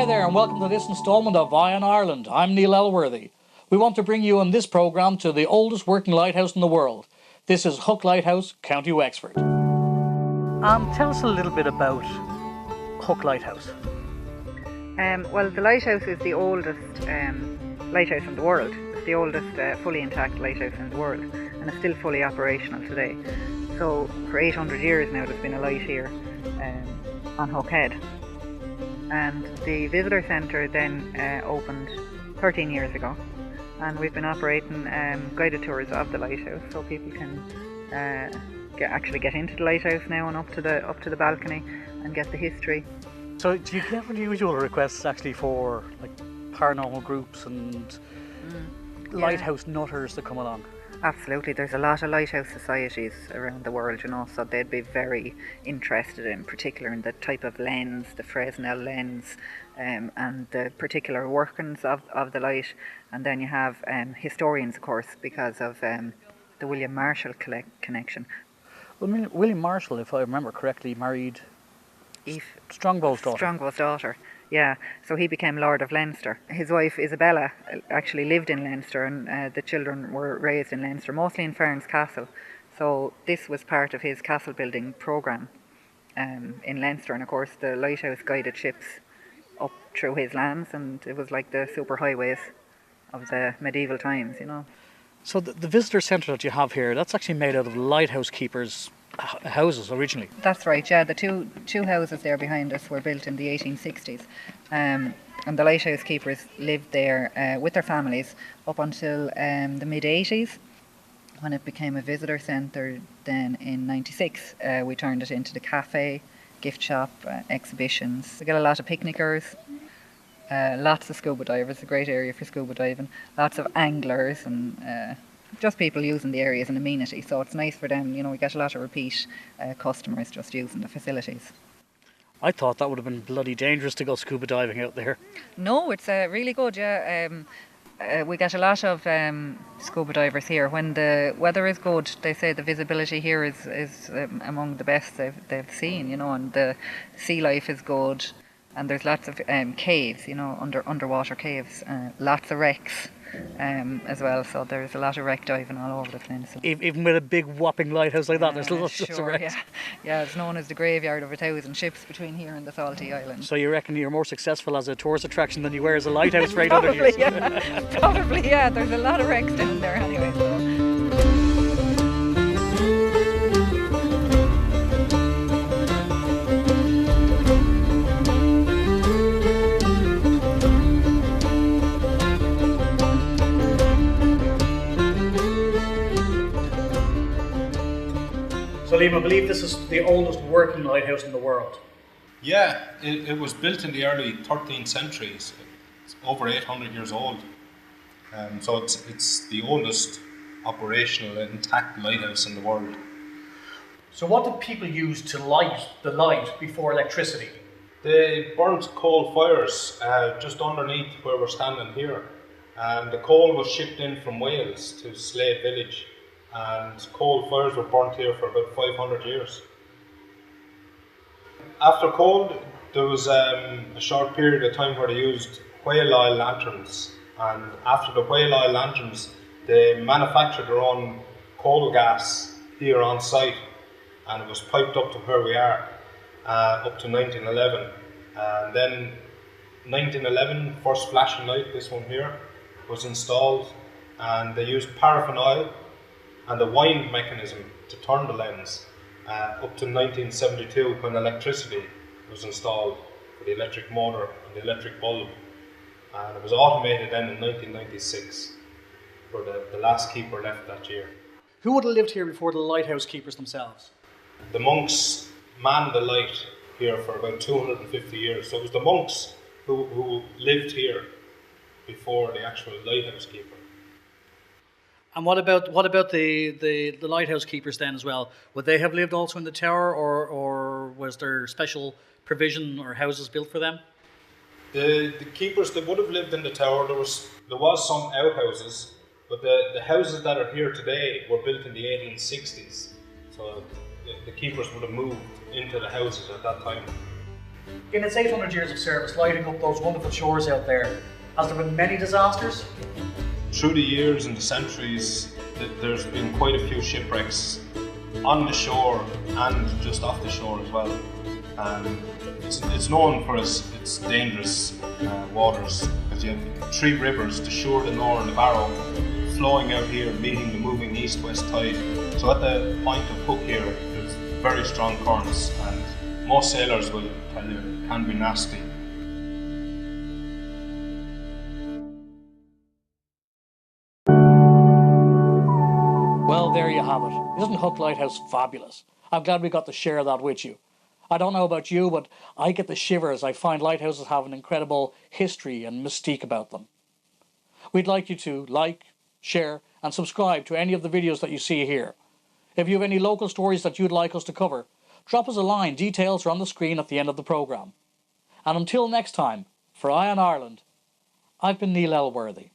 Hi there and welcome to this instalment of Eye on Ireland. I'm Neil Elworthy. We want to bring you on this programme to the oldest working lighthouse in the world. This is Hook Lighthouse, County Wexford. Tell us a little bit about Hook Lighthouse. Well, the lighthouse is the oldest lighthouse in the world. It's the oldest fully intact lighthouse in the world, and it's still fully operational today. So for 800 years now there's been a light here on Hook Head. And the visitor centre then opened 13 years ago, and we've been operating guided tours of the lighthouse, so people can actually get into the lighthouse now and up to the balcony and get the history. So do you get unusual requests actually for like paranormal groups and lighthouse nutters to come along? Absolutely, there's a lot of lighthouse societies around the world, so they'd be very interested in particular in the type of lens, the Fresnel lens, and the particular workings of the light. And then you have historians, of course, because of the William Marshall connection. Well, William Marshall, if I remember correctly, married Eve Strongbow's daughter. Strongbow's daughter. Yeah, so he became Lord of Leinster. His wife Isabella actually lived in Leinster, and the children were raised in Leinster, mostly in Ferns Castle. So this was part of his castle building programme in Leinster, and of course the lighthouse guided ships up through his lands, and it was like the superhighways of the medieval times, So the visitor centre that you have here, that's actually made out of lighthouse keepers' houses originally. That's right, yeah. The two houses there behind us were built in the 1860s, and the lighthouse keepers lived there with their families up until the mid-80s, when it became a visitor centre. Then in 96 we turned it into the cafe, gift shop, exhibitions. We get a lot of picnickers, lots of scuba divers, a great area for scuba diving, lots of anglers, and just people using the area as an amenity. So it's nice for them, we get a lot of repeat customers just using the facilities. I thought that would have been bloody dangerous to go scuba diving out there. No, it's really good, yeah. We get a lot of scuba divers here. When the weather is good, they say the visibility here is among the best they've seen, and the sea life is good. And there's lots of caves, underwater caves, lots of wrecks as well. So there's a lot of wreck diving all over the peninsula. Even with a big whopping lighthouse like that, there's lots of wrecks. Yeah, it's known as the graveyard of 1,000 ships between here and the Salty Islands. So you reckon you're more successful as a tourist attraction than you were as a lighthouse right under here? Probably, yeah. There's a lot of wrecks down there anyway. So. So Liam, I believe this is the oldest working lighthouse in the world. Yeah, it was built in the early 13th century. It's over 800 years old. So it's the oldest operational intact lighthouse in the world. So what did people use to light the light before electricity? They burnt coal fires just underneath where we're standing here. And the coal was shipped in from Wales to Slade Village. And coal fires were burnt here for about 500 years. After coal, there was a short period of time where they used whale oil lanterns, and after the whale oil lanterns, they manufactured their own coal gas here on site, and it was piped up to where we are, up to 1911. And then 1911, first flashing light, this one here, was installed, and they used paraffin oil and the wind mechanism to turn the lens up to 1972, when electricity was installed for the electric motor and the electric bulb, and it was automated then in 1996, where the last keeper left that year. Who would have lived here before the lighthouse keepers themselves? The monks manned the light here for about 250 years, so it was the monks who lived here before the actual lighthouse keeper. And what about the lighthouse keepers then as well? Would they have lived also in the tower, or was there special provision or houses built for them? The keepers, they would have lived in the tower. There was some outhouses, but the houses that are here today were built in the 1860s. So the keepers would have moved into the houses at that time. In its 800 years of service, lighting up those wonderful shores out there, has there been many disasters? Through the years and the centuries, there's been quite a few shipwrecks on the shore and just off the shore as well. It's known for its dangerous waters, because you have three rivers, the Suir, the Nore and the Barrow, flowing out here, meeting the moving east-west tide. So at the point of Hook here, there's very strong currents, and most sailors will tell you it can be nasty. Well, there you have it. Isn't Hook Lighthouse fabulous? I'm glad we got to share that with you. I don't know about you, but I get the shivers. I find lighthouses have an incredible history and mystique about them. We'd like you to like, share and subscribe to any of the videos that you see here. If you have any local stories that you'd like us to cover, drop us a line. Details are on the screen at the end of the programme. And until next time, for IOI Ireland, I've been Neil Elworthy.